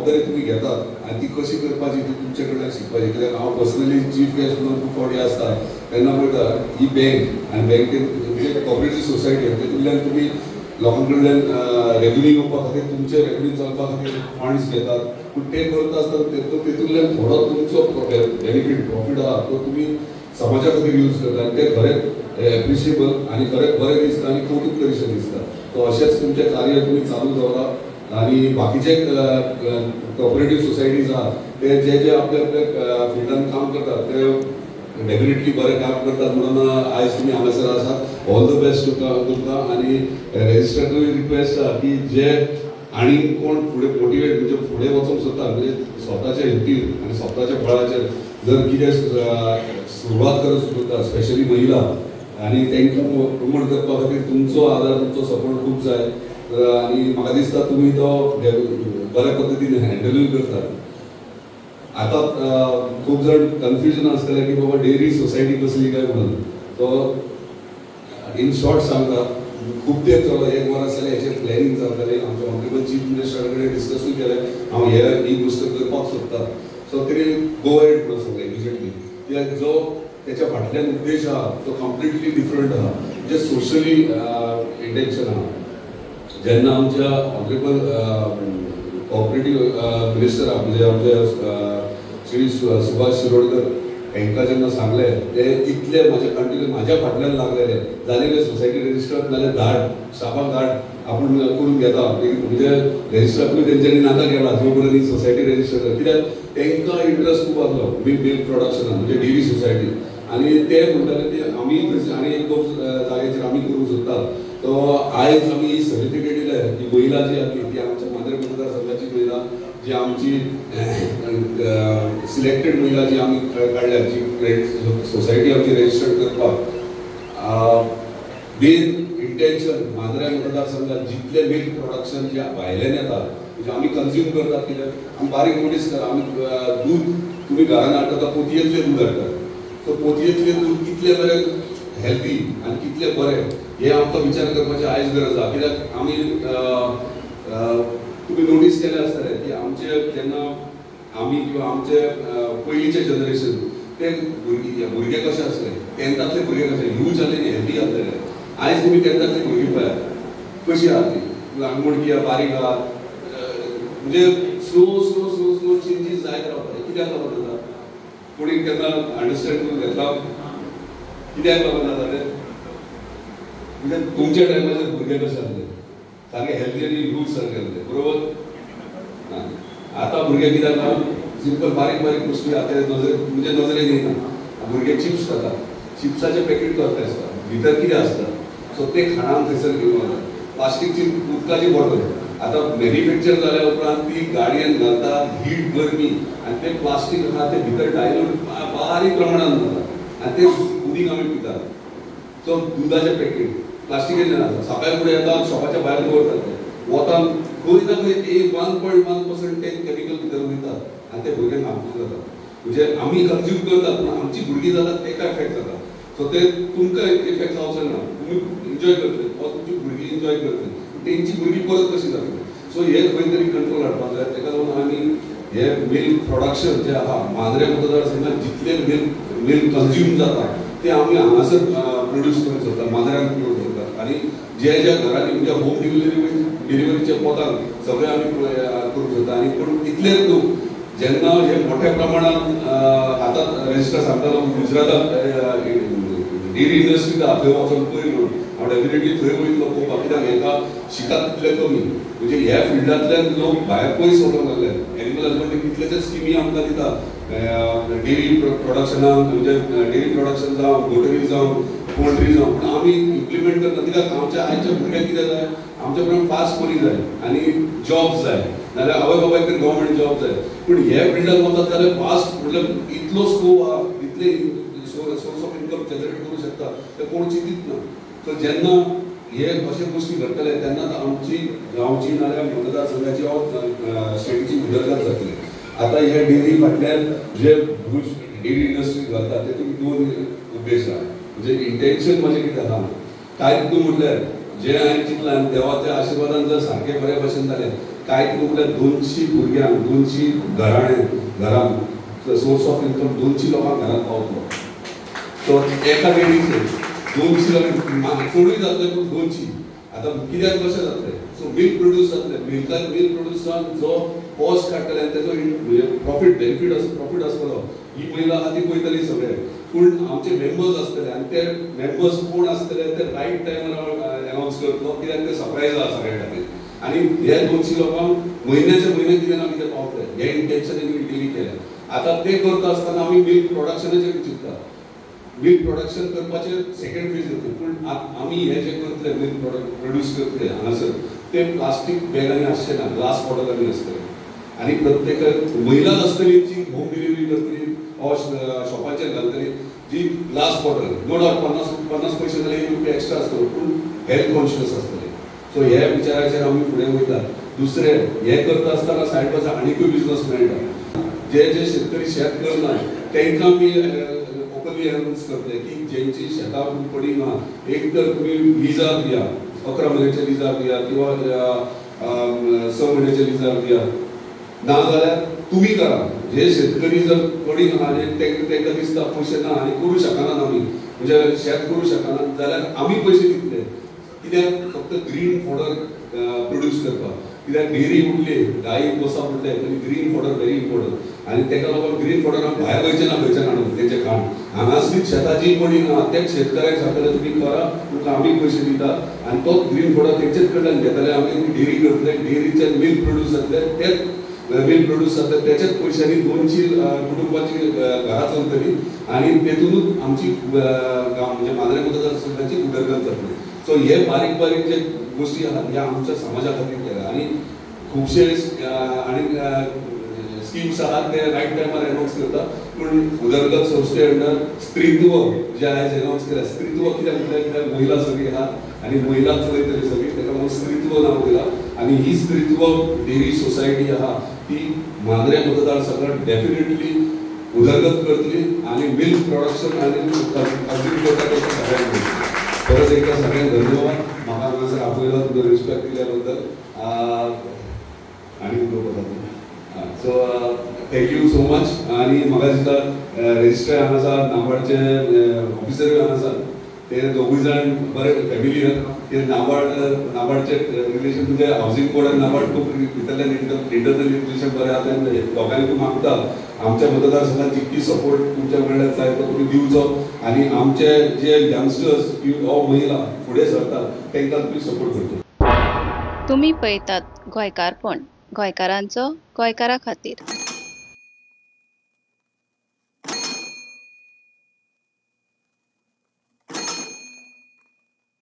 जबाबदारी तुम्ही घेतात आणि ती कशी करपाची ती तुमचे कडल्यान शिकपाची. कित्याक हांव पर्सनली चीफ गेस्ट म्हणून खूब फावटी आसता तेन्ना पळयता ही बँक आनी बँकेन म्हणजे कॉपरेटिव्ह सोसायटी तेतूंतल्यान तुमी लोकां कडल्यान रेव्हेन्यू येवपा खातीर तुमचे रेव्हेन्यू चलपा खातीर फंड्स घेतात. पूण ते करता आसतना तेतूंतल्यान थोडो तुमचो बेनिफीट प्रॉफीट आहा तो तुमी समाजा खातीर यूज करता आनी ते खरेंच एप्रिशिएबल आनी खरेंच बरें दिसता आनी कौतुक करीशें दिसता. सो अशेंच तुमचें कार्य तुमी चालू दवरा आणि बाकीचे कॉपरेटिव्ह सोसायटीज आहात ते जे जे आपल्या आपल्या फिल्डान काम करतात ते डेफिनेटली बरें काम करतात म्हणून आयज तुमी हांगासर आसात. ऑल द बेस्ट तुमकां आनी रजिस्टराकूय रिक्वेस्ट आहा की जे आनी कोण फुडें मोटिवेट म्हणजे फुडें वचूंक सोदता म्हणजे स्वताच्या हितीर आनी स्वताच्या बळाचेर जर कितें सुरवात करप सोदता स्पेशली महिला आनी तांकां प्रमोट करपा खातीर तुमचो आदार तुमचो सपोर्ट खूब जाय आणि म्हाका दिसता तुम्ही तो बऱ्या पद्धतीने हँडलूय करतात. आता खूप जण कन्फ्युजन आसतलें की बाबा डेअरी सोसायटी कसली काय म्हणून. तो इन शॉर्ट सांगता खूप तेंप जालो 1 वर जालें हेचेर प्लॅनिंग जातालें आमच्या ऑनरेबल चीफ मिनिस्टरा कडेन डिस्कसूय केलें हांव ही गोश्ट करपाक सोदता. सो तेणी गो अहेड म्हणून सांगलें इमिजिएटली कित्याक जो त्याच्या फाटल्यान उद्देश आहा तो कंप्लिटली डिफरंट आहा म्हणजे सोशली इंटेन्शन आहा. जेन्ना आमच्या ऑनरेबल कॉपरेटिव्ह मिनिस्टर म्हणजे आमचे श्री सुभाष शिरोडकर हांकां जेन्ना सांगलें ते इतले म्हाज्या फाटल्यान लागलेले जालेले सोसायटी रजिस्टर नाल्यार धाड स्टाफाक धाड आपूण करून घेता म्हणजे रजिस्टराकूय तेंच्यांनी नाका केला जो पर्यंत ही सोसायटी रजिस्टर कित्याक तांकां इंट्रस्ट खूब आसलो मिल्क प्रोडक्शनान म्हणजे डेअरी सोसायटी आनी ते म्हणटाले की आमी आनी एक दोन जाग्याचेर आमी करूंक सोदतात. तो आयज आमी ही सर्टिफिकेट दिलें की महिला जी आसली ती आमच्या मांद्रे मतदारसंघाची महिला जी आमची सिलेक्टेड महिला जी आमी काडल्या जी सोसायटी आमची रजिस्टर्ड करपाक मेन इंटेन्शन मांद्रे मतदारसंघात जितले मिल्क प्रोडक्शन जे भायल्यान येता म्हणजे आमी कन्ज्यूम करतात कित्याक आमी बारीक नोटीस करा आमी दूध तुमी घरान हाडटा पोतयेंतलें दूध हाडटात. सो पोतयेंतलें दूध कितलें बरें हेल्थी आनी कितलें बरें हे आमकां विचार करपाची आयज गरज आहा. कित्याक आमी तुमी नोटीस केलें आसतलें की आमचे जेन्ना आमी किंवा आमचे पयलींचे जनरेशन ते भुरगे कशे आसले तेन्नातले भुरगे कशे ह्यूज जाल्ले न्ही हेल्थी आसलेले. आयज तुमी तेन्नातली भुरगीं पळयात कशी आहा ती आंगमडकी आहा बारीक आहा म्हणजे slow slow slow slow changes जायत रावता. कित्याक लागून जाता कोणी केन्ना अंडरस्टँड करून घेतला कित्याक लागून जाता तें म्हणजे तुमच्या टायमाचेर भुरगे कशे आसले सारके हेल्थी आनी यूथ सारके आसले बरोबर. आतां भुरगे कित्याक ना सिंपल बारीक बारीक गोश्टी आतां म्हणजे नजरेन येयना. भुरगे चिप्स खाता चिप्साचे पॅकेट करता आसता भितर कितें आसता सो ते खाणान थंयसर घेवन वता. प्लास्टीकची उदकाची बॉटल आतां मॅन्युफॅक्चर जाल्या उपरांत ती गाडयेन घालता हीट गरमी आनी तें प्लास्टीक आहा तें भितर डायल्यूट बारीक प्रमाणान जाता आनी तें उदीक आमी पितात. सो दुधाचे पॅकेट प्लास्टिकेचे आसता सकाळी फुडें येता शॉपाच्या भायर दवरतात ते वतान खंय ना खंय 1.1% कॅमिकल भितर वयतात आनी ते भुरग्यांक हार्मफूल जाता. म्हणजे आमी कन्ज्यूम करतात पूण आमची भुरगीं जातात ताका इफेक्ट जाता. सो ते तुमकां इफेक्ट जावचो ना तुमी एन्जॉय करतले वा तुमची भुरगीं एन्जॉय करतली तेंची भुरगीं परत कशी जातली. सो हे खंय तरी कंट्रोल हाडपाक जाय. ताका लागून आमी हे मिल्क प्रोडक्शन जे आहा मांद्रे मतदारसंघात जितले मिल्क कन्ज्यूम जाता ते आमी हांगासर प्रोड्यूस करूंक सोदतात मांद्र्यांत प्रोड्यूस करतात आनी जे ज्या घरांनी म्हणजे होम डिलिव्हरीचे पोतान सगळे आमी करूंक सोदता. आनी पूण इतलेच न्हू जेन्ना हे मोठ्या प्रमाणात आतां रजिस्टर सांगतालो गुजरातांत डेअरी इंडस्ट्री आहा थंय वचून पळय म्हणून हांव डेफिनेटली थंय वयतलो पळोवपाक कित्याक हेका शिकात तितले कमी म्हणजे ह्या फिल्डांतल्यान लोक भायर पयस वचूंक लागले. एनिमल हजबंड्री कितलेशेच स्किमी आमकां दिता डेअरी प्रोडक्शनाक म्हणजे डेअरी प्रोडक्शन जावं पोल्ट्री जावं पोल्ट्री जावं पूण आमी इम्प्लिमेंट करता कित्याक आमच्या आयच्या भुरग्यांक कितें जाय आमच्या पर्यंत फास्ट मनी जाय आनी जॉब्स जाय नाल्यार आवय बापायक तरी गव्हर्मेंट जॉब जाय. पूण ह्या फिल्डांत वतात जाल्यार फास्ट मतलब इतलो स्कोप आहा इतले सोर्स ऑफ इनकम जनरेट करूंक शकता ते कोण चिंतीत ना. सो जेन्ना हे अशे गोश्टी घडटले तेन्ना आमची गांवची नाल्यार मतदारसंघाची स्टेटीची उदरगत जातली. आतां हे डेअरी फाटल्यान जे डेअरी इंडस्ट्री घालता तेतून 2 उद्देश आहा म्हणजे इंटेन्शन म्हणजे कितें आहा कांयच न्हू म्हटल्यार जे हांवें चिंतलां देवाच्या आशिर्वादान जर सारकें बरे भशेन जालें काय म्हटल्यार 200 भुरग्यांक 200 घरांक सोर्स ऑफ इनकम 200 लोकांक घरांत पावतलो. सो एका डेरीचेर 200 चडूय जातले पूण 200. आतां कित्याक कशें जातलें? सो मिल्क प्रोड्यूस जातलें. मिल्क प्रोड्यूसान जो कॉस्ट काडटले आनी तेजो प्रॉफीट आसतलो ही महिला आहा ती पळयतली सगळे. पूण आमचे मेंबर्स आसतले आनी ते मेंबर्स कोण आसतले ते रायट टायमार अनावन्स करतलो कित्याक ते सरप्रायज आहा सगळ्या खातीर. आनी हे 200 लोकांक म्हयन्याचे म्हयने कितें ना कितें पावतले हे इंटेन्शनान डिली केल्या. आतां ते करता आसतना आमी मिल्क प्रोडक्शनाचेर चिंतता. मिल्क प्रोडक्शन करपाचें सेकंड फेज येतले. पूण आमी हे जे करतले मिल्क प्रोड्यूस करतले हांगासर ते प्लास्टीक बॅगांनी आसचे ना, ग्लास बॉटलांनी आसतले. आनी प्रत्येक महिलाच आसतली जी होम डिलिव्हरी करतली वा शॉपाचेर घालतली जी ग्लास बॉटल नो डावट 50 पयशे जाल्यार 1 रुपया एक्स्ट्रा आसतलो पूण हेल्थ कॉन्शियस आसतले. सो ह्या विचाराचेर आमी फुडें वयता. दुसरें हे करता आसतना सायड बाय सायड आनीकूय बिजनस मेळटा. जे शेतकरी शेत करना तांकां आमी ओपनली अनाउन्स करतले की जेंची शेतां पडी ना एक तर तुमी लिजार दिया, 11 म्हयन्याचे लिजार दिया किंवा 6 म्हयन्याचे लिजार दिया. नाजाल्यार तुम्ही करा. जे शेतकरी जर पडी ना आनी तांकां दिसता पयशे ना आनी करूं शकना आमी म्हणजे शेत करूं शकना जाल्यार आमी पयशे दितले. कित्याक फक्त ग्रीन फॉडर प्रोड्यूस करपाक. कित्याक डेरी उरली गाई गोसा उरले तरी ग्रीन फॉडर व्हेरी इम्पॉर्टंट. आनी ताका लागून ग्रीन फॉडर भायर वयचें ना खंयच्यान हाडून तेंचें खाण हांगासलीच शेतां जी पडी ना तेच शेतकऱ्याक सांगतले तुमी करा तुमकां आमी पयशे दिता आनी तो ग्रीन फॉडर तेंचेच कडल्यान घेतले. आमी डेरी करतले डेरीचे मिल्क प्रोड्यूस जातले तेच मिल्क प्रोड्यूस जाता त्याच्याच पयशांनी 200 कुटुंबाची घरां चलतली आनी तेतूनच आमची म्हणजे मांद्रे मतदारसंघाची उदरगत जातली. सो हे बारीक बारीक जे गोष्टी आहात ह्या आमच्या समाजा खातीर केल्या आनी खुबशे आनी स्किम्स आहात ते रायट टायमार अनाउन्स करता. पूण उदरगत संस्थे अंडर स्त्रीत्व जे आयज अनाउन्स केल्या स्त्रीत्व कित्याक म्हटल्यार महिला सगळी आहात आनी महिला चलयतली सगळी ताका लागून स्त्रीत्व नांव दिलां. आनी ही स्त्रीत्व डेरी सोसायटी आहा ती मांद्रे मतदारसंघात डेफिनेटली उदरगत करतली आनी मिल्क प्रोडक्शन आनी कंप्लीट करता सगळ्यांक. परत एकदा सगळ्यांक धन्यवाद. म्हाका हांगासर आपयलो तुमचो रिस्पेक्ट दिल्या बद्दल आनी उलोवपाक. So thank you so much. आनी म्हाका दिसता रजिस्ट्रार हांगा आसा नाबार्डचे ऑफिसरूय हांगा आसा ते दोगूय जाण बरे फॅमिली ते नाबार्डचे रिलेशन म्हणजे हावसिंग बोर्ड आनी नाबार्ड खूब भितरल्यान इंटरनल रिलेशन बरें आसा. लोकांनी मागता आमच्या मतदारसंघात जितकी सपोर्ट तुमच्या कडल्यान जाय तो तुमी दिवचो आनी आमचे जे यंगस्टर्स किंवा महिला फुडें सरतात तांकां तुमी सपोर्ट करचो. तुमी पळयतात गोंयकारपण गोंयकारांचो गोंयकारा खातीर.